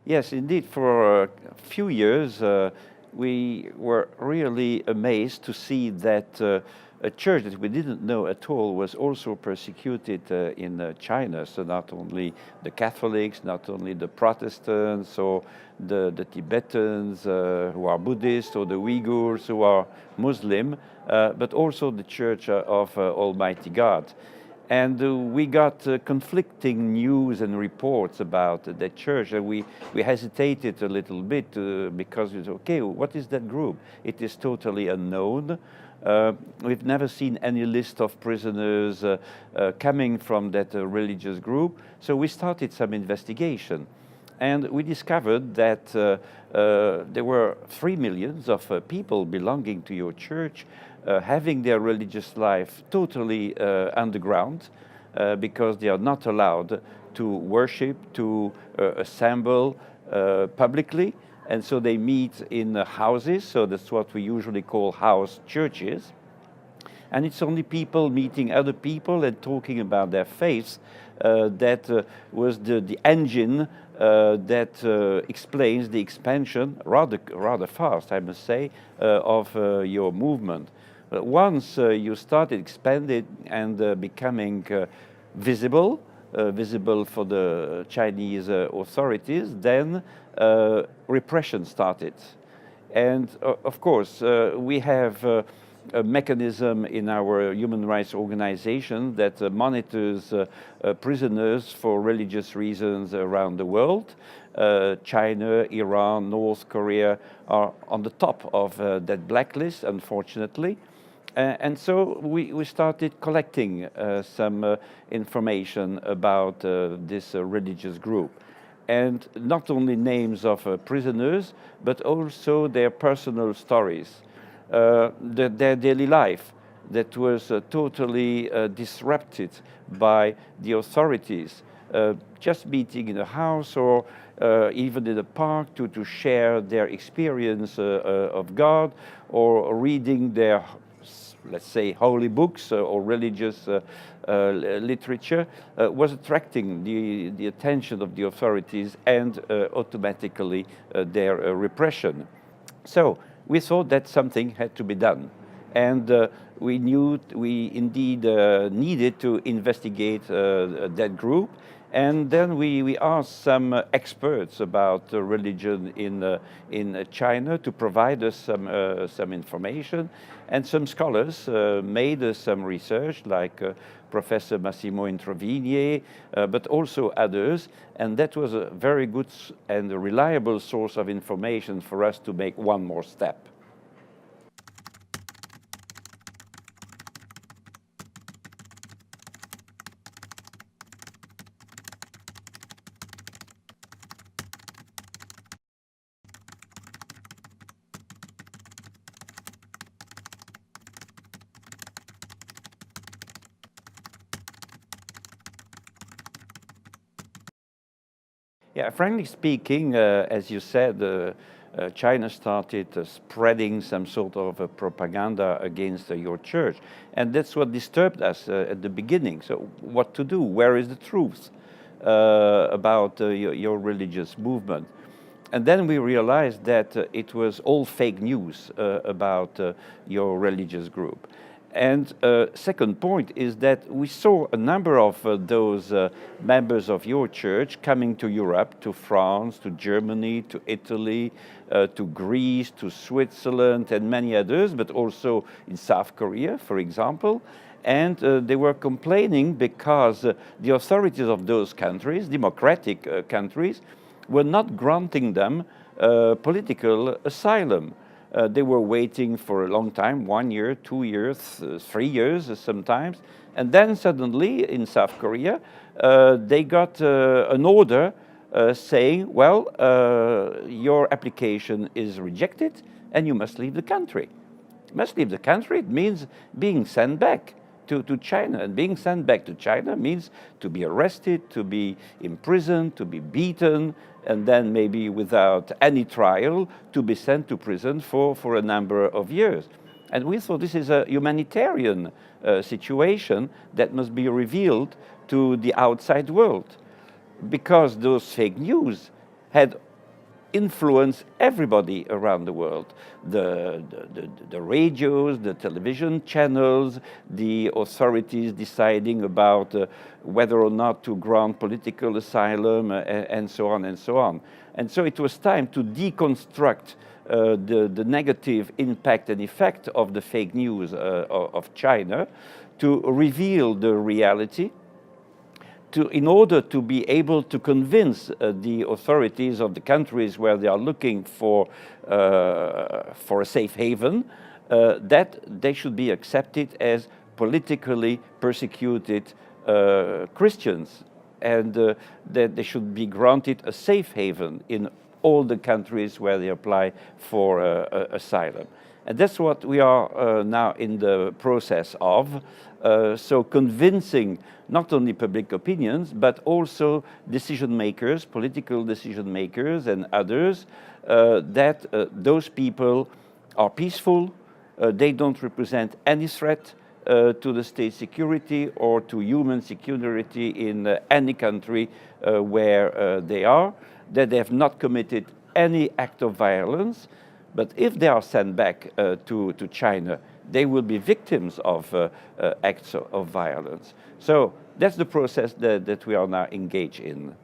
Yes, indeed. For a few years, we were really amazed to see that a church that we didn't know at all was also persecuted in China. So not only the Catholics, not only the Protestants or the Tibetans who are Buddhist or the Uyghurs who are Muslim, but also the Church of Almighty God. And we got conflicting news and reports about that church. And we hesitated a little bit because we said, okay, what is that group? It is totally unknown. We've never seen any list of prisoners coming from that religious group. So we started some investigation. And we discovered that there were 3 million of people belonging to your church having their religious life totally underground because they are not allowed to worship, to assemble publicly. And so they meet in houses, so that's what we usually call house churches. And it's only people meeting other people and talking about their faith that was the engine that explains the expansion, rather fast, I must say, of your movement. But once you started expanding and becoming visible for the Chinese authorities, then repression started. And of course, we have a mechanism in our human rights organization that monitors prisoners for religious reasons around the world. China, Iran, North Korea are on the top of that blacklist, unfortunately. And so we started collecting some information about this religious group. And not only names of prisoners, but also their personal stories, their daily life that was totally disrupted by the authorities, just meeting in a house or even in a park to share their experience of God or reading their, let's say, holy books or religious literature was attracting the attention of the authorities and automatically their repression. So we thought that something had to be done. And we knew we indeed needed to investigate that group. And then we asked some experts about religion in China to provide us some information. And some scholars made some research, like Professor Massimo Introvignie, but also others. And that was a very good and a reliable source of information for us to make one more step. Yeah, frankly speaking, as you said, China started spreading some sort of propaganda against your church. And that's what disturbed us at the beginning. So what to do? Where is the truth about your religious movement? And then we realized that it was all fake news about your religious group. And second point is that we saw a number of those members of your church coming to Europe, to France, to Germany, to Italy, to Greece, to Switzerland, and many others, but also in South Korea, for example. And they were complaining because the authorities of those countries, democratic countries, were not granting them political asylum. They were waiting for a long time, 1 year, 2 years, 3 years sometimes. And then suddenly in South Korea, they got an order saying, well, your application is rejected and you must leave the country. You must leave the country. It means being sent back to China. And being sent back to China means to be arrested, to be imprisoned, to be beaten, and then maybe without any trial to be sent to prison for a number of years. And we thought this is a humanitarian situation that must be revealed to the outside world, because those fake news had influence everybody around the world. The radios, the television channels, the authorities deciding about whether or not to grant political asylum, and so on and so on. And so it was time to deconstruct the negative impact and effect of the fake news of China, to reveal the reality, in order to be able to convince the authorities of the countries where they are looking for a safe haven, that they should be accepted as politically persecuted Christians, and that they should be granted a safe haven in all the countries where they apply for asylum. And that's what we are now in the process of. So convincing not only public opinions, but also decision makers, political decision makers and others, that those people are peaceful, they don't represent any threat to the state security or to human security in any country where they are, that they have not committed any act of violence. But if they are sent back to China, they will be victims of acts of violence. So that's the process that we are now engaged in.